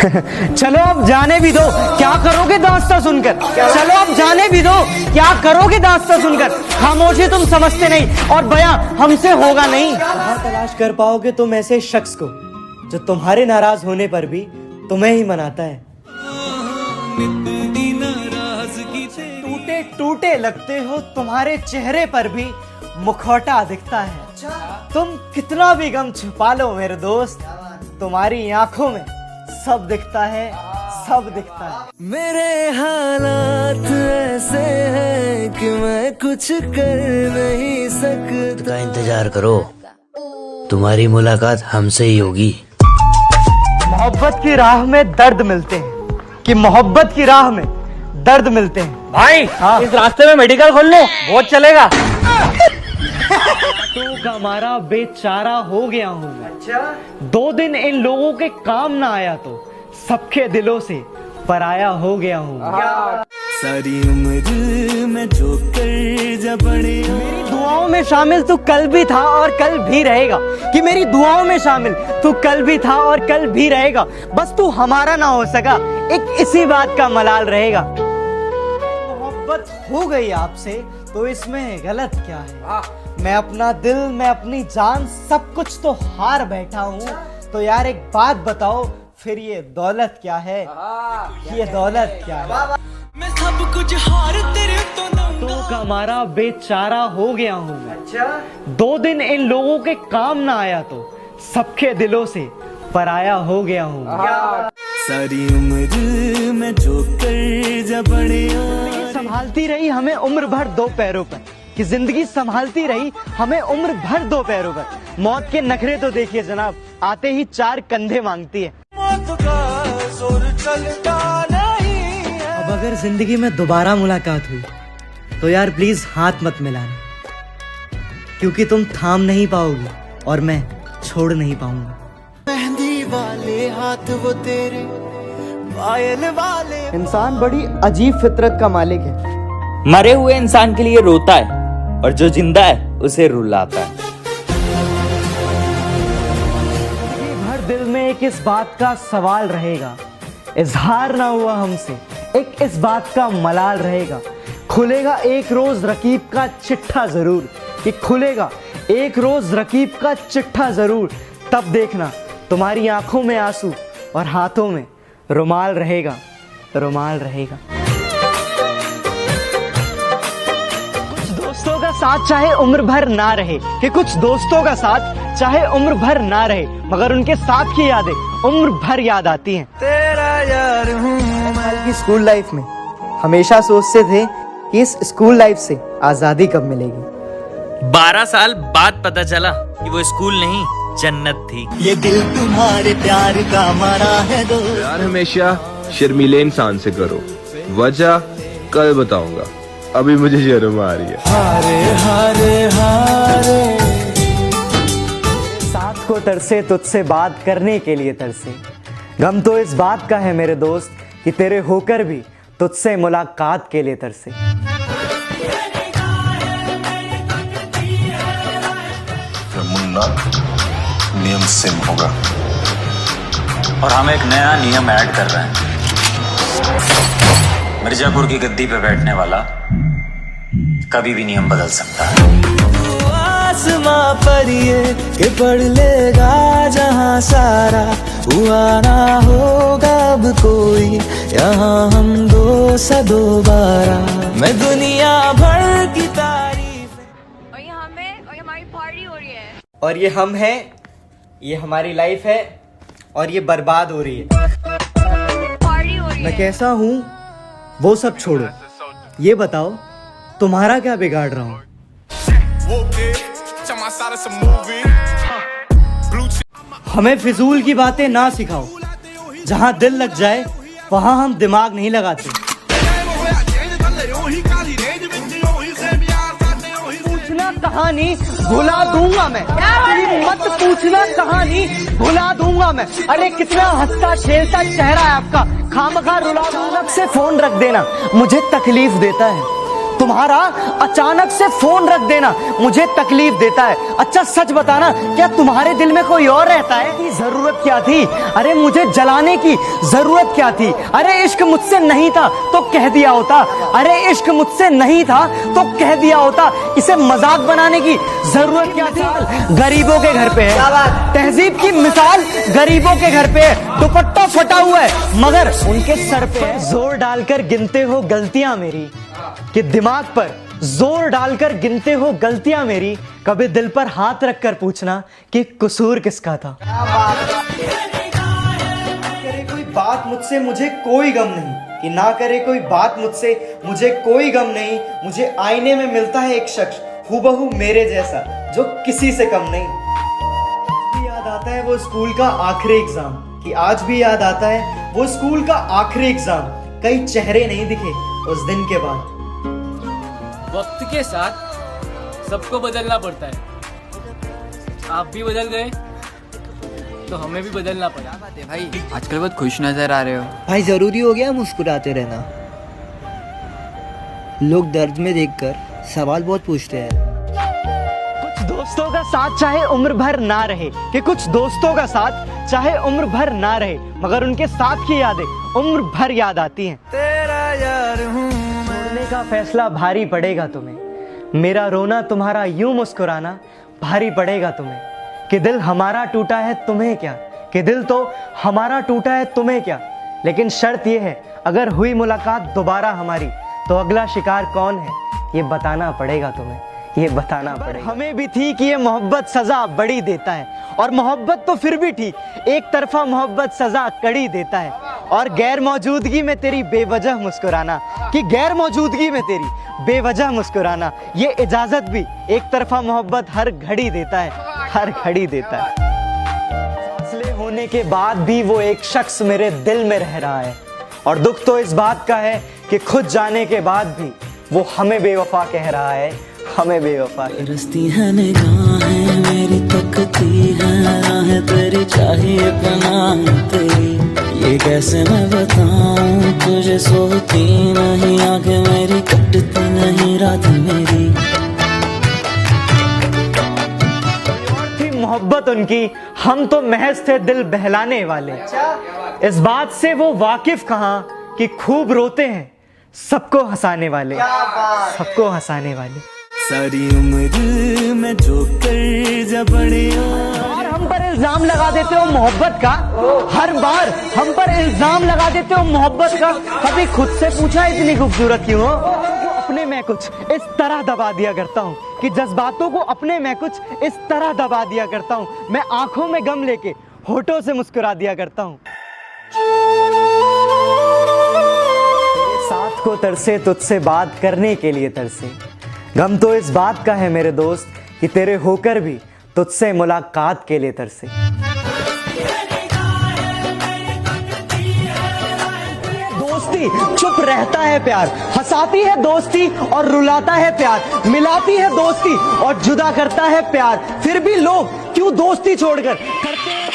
चलो अब जाने भी दो, क्या करोगे दास्तां सुनकर। चलो अब जाने भी दो, क्या करोगे दास्तां सुनकर। खामोशी तुम समझते नहीं और बयां हमसे होगा नहीं। कहाँ तलाश कर पाओगे तुम ऐसे शख्स को जो तुम्हारे नाराज होने पर भी तुम्हें ही मनाता है। टूटे टूटे लगते हो, तुम्हारे चेहरे पर भी मुखौटा दिखता है। तुम कितना भी गम छुपा लो मेरे दोस्त, तुम्हारी आंखों में सब दिखता है, सब दिखता है। मेरे हालात ऐसे हैं कि मैं कुछ कर नहीं सकता। का इंतजार करो, तुम्हारी मुलाकात हमसे ही होगी। मोहब्बत की राह में दर्द मिलते हैं, कि मोहब्बत की राह में दर्द मिलते हैं। भाई हाँ। इस रास्ते में मेडिकल खोल लो, बहुत चलेगा। तो हमारा बेचारा हो गया हूँ मैं। अच्छा? 2 दिन इन लोगों के काम ना आया तो सबके दिलों से पराया हो गया हूँ। सारी उम्र में जो कर जा बड़े, मेरी दुआओं में शामिल तू कल भी था और कल भी रहेगा, कि मेरी दुआओं में शामिल तू कल भी था और कल भी रहेगा। बस तू हमारा ना हो सका, एक इसी बात का मलाल रहेगा। मोहब्बत हो गई आपसे तो इसमें गलत क्या है। मैं अपना दिल, मैं अपनी जान, सब कुछ तो हार बैठा हूँ। तो यार एक बात बताओ, फिर ये दौलत क्या है, ये दौलत क्या है। मैं सब कुछ हार तेरे तो का हमारा बेचारा हो गया हूँ मैं। अच्छा? 2 दिन इन लोगों के काम ना आया तो सबके दिलों से पराया हो गया हूँ। सारी उम्र में जो कर जा बड़े, संभालती रही हमें उम्र भर 2 पैरों पर, कि जिंदगी संभालती रही हमें उम्र भर 2 पैरों पर। मौत के नखरे तो देखिए जनाब, आते ही 4 कंधे मांगती है। मौत का जोर चलता नहीं है। अब अगर जिंदगी में दोबारा मुलाकात हुई तो यार प्लीज हाथ मत मिलाना, क्योंकि तुम थाम नहीं पाओगी और मैं छोड़ नहीं पाऊंगा। मेहंदी वाले हाथ वो तेरे, पायल वाले। इंसान बड़ी अजीब फितरत का मालिक है। मरे हुए इंसान के लिए रोता है और जो जिंदा है उसे रुलाता है। हर दिल में एक इस बात का सवाल रहेगा, इजहार ना हुआ हमसे, एक इस बात का मलाल रहेगा। खुलेगा एक रोज रकीब का चिट्ठा जरूर, कि खुलेगा एक रोज रकीब का चिट्ठा जरूर। तब देखना तुम्हारी आंखों में आंसू और हाथों में रुमाल रहेगा, रुमाल रहेगा। कुछ दोस्तों का साथ चाहे उम्र भर ना रहे, कि कुछ दोस्तों का साथ चाहे उम्र भर ना रहे, मगर उनके साथ की यादें उम्र भर याद आती हैं। तेरा यार हूँ मैं। की स्कूल लाइफ में हमेशा सोचते थे कि इस स्कूल लाइफ से आजादी कब मिलेगी। 12 साल बाद पता चला कि वो स्कूल नहीं जन्नत थी। ये दिल तुम्हारे प्यार का मरा है दो। प्यार हमेशा शर्मीले इंसान से करो, वजह कल बताऊंगा, अभी मुझे शर्म आ रही है। हारे हारे हारे, साथ को तरसे तुझसे बात करने के लिए तरसे। गम तो इस बात का है मेरे दोस्त कि तेरे होकर भी तुझसे मुलाकात के लिए तरसे। मुन्ना नियम सिम होगा और हम एक नया नियम ऐड कर रहे हैं। मिर्जापुर की गद्दी पे बैठने वाला कभी भी नियम बदल सकता है। आसमां पर ये कि पढ़ लेगा जहां सारा, हुआ ना होगा अब कोई यहाँ हम दो सा दोबारा। मैं दुनिया भर की तारीफ, और ये हमें, और ये हमारी पार्टी हो रही है, और ये हम हैं, ये हमारी लाइफ है, और ये बर्बाद हो रही है। पार्टी हो रही मैं है। कैसा हूँ वो सब छोड़ो, ये बताओ तुम्हारा क्या बिगाड़ रहा हूँ। हमें फिजूल की बातें ना सिखाओ, जहाँ दिल लग जाए वहाँ हम दिमाग नहीं लगाते। पूछना कहानी भुला दूंगा मैं, मत पूछना कहानी भुला दूंगा मैं। अरे कितना हंसता खेलता चेहरा है आपका, खामखा रुला। अचानक से फोन रख देना मुझे तकलीफ देता है, तुम्हारा अचानक से फोन रख देना मुझे तकलीफ देता है। अच्छा सच बताना, क्या तुम्हारे दिल में कोई और रहता है? कि जरूरत क्या थी? अरे मुझे जलाने की जरूरत क्या थी? अरे इश्क मुझसे नहीं था तो कह दिया होता। अरे इश्क मुझसे नहीं था तो कह दिया होता। इसे मजाक बनाने की जरूरत क्या थी? गरीबों के घर पे है तहजीब की मिसाल, गरीबों के घर पे है। दुपट्टा फटा हुआ है मगर उनके सर पे जोर डालकर गिनते हो गलतियां मेरी, कि दिमाग पर जोर डालकर गिनते हो गलतियां मेरी। कभी दिल पर हाथ रखकर पूछना कि कसूर किसका था। करे कोई बात मुझसे मुझे कोई गम नहीं, कि ना करे कोई बात मुझसे मुझे कोई गम नहीं। मुझे आईने में मिलता है एक शख्स हूबहू मेरे जैसा, जो किसी से कम नहीं। याद आता है वो स्कूल का आखिरी एग्जाम, कि आज भी याद आता है वो स्कूल का आखिरी एग्जाम। कई चेहरे नहीं दिखे उस दिन के बाद। वक्त के साथ सबको बदलना पड़ता है। आप भी बदल गए तो हमें भी बदलना पड़ा। बात है भाई, आजकल बहुत खुश नजर आ रहे हो। भाई जरूरी हो गया मुस्कुराते रहना। लोग दर्द में देखकर सवाल बहुत पूछते हैं। कुछ दोस्तों का साथ चाहे उम्र भर ना रहे, कि कुछ दोस्तों का साथ चाहे उम्र भर ना रहे, मगर उनके साथ की यादें उम्र भर याद आती हैं। तेरा यार हूँ छोड़ने का फैसला भारी पड़ेगा तुम्हें, मेरा रोना तुम्हारा यूं मुस्कुराना भारी पड़ेगा तुम्हें। कि दिल हमारा टूटा है तुम्हें क्या, कि दिल तो हमारा टूटा है तुम्हें क्या। लेकिन शर्त यह है, अगर हुई मुलाकात दोबारा हमारी, तो अगला शिकार कौन है ये बताना पड़ेगा तुम्हें, ये बताना पड़ेगा। हमें भी थी कि ये मोहब्बत सजा बड़ी देता है, और मोहब्बत तो फिर भी ठीक, एक तरफा मोहब्बत सजा कड़ी देता है। और गैर मौजूदगी में तेरी बेवजह मुस्कुराना, कि गैर मौजूदगी में तेरी बेवजह मुस्कुराना, ये इजाजत भी एक तरफा मोहब्बत हर घड़ी देता है, हर घड़ी देता है। फासले होने के बाद भी वो एक शख्स मेरे दिल में रह रहा है, और दुख तो इस बात का है कि खुद जाने के बाद भी वो हमें बेवफा कह रहा है, हमें बेवफा। रस्ती है निगाहें मेरी तकती है राहें तेरी, चाहिए पनाह तेरी। ये कैसे मैं बताऊं तुझे, सोती नहीं आंखें मेरी, कटती नहीं रात मेरी। थी मोहब्बत उनकी, हम तो महज थे दिल बहलाने वाले। इस बात से वो वाकिफ कहाँ कि खूब रोते हैं सबको हंसाने वाले, सबको हंसाने वाले। सारी उम्र में जो कर जा बड़े और हम पर इल्जाम लगा देते हो मोहब्बत का, हर बार हम पर इल्जाम लगा देते हो मोहब्बत का। कभी खुद से पूछा इतनी खूबसूरत क्यों हो? अपने में कुछ इस तरह दबा दिया करता हूँ, कि जज्बातों को अपने में कुछ इस तरह दबा दिया करता हूँ। मैं आंखों में गम लेके होठों से मुस्कुरा दिया करता हूँ। साथ को तरसे तुझसे बात करने के लिए तरसे, गम तो इस बात का है मेरे दोस्त कि तेरे होकर भी तुझसे मुलाकात के लिए तरसे। दोस्ती चुप रहता है प्यार, हंसाती है दोस्ती और रुलाता है प्यार, मिलाती है दोस्ती और जुदा करता है प्यार। फिर भी लोग क्यों दोस्ती छोड़कर करते हैं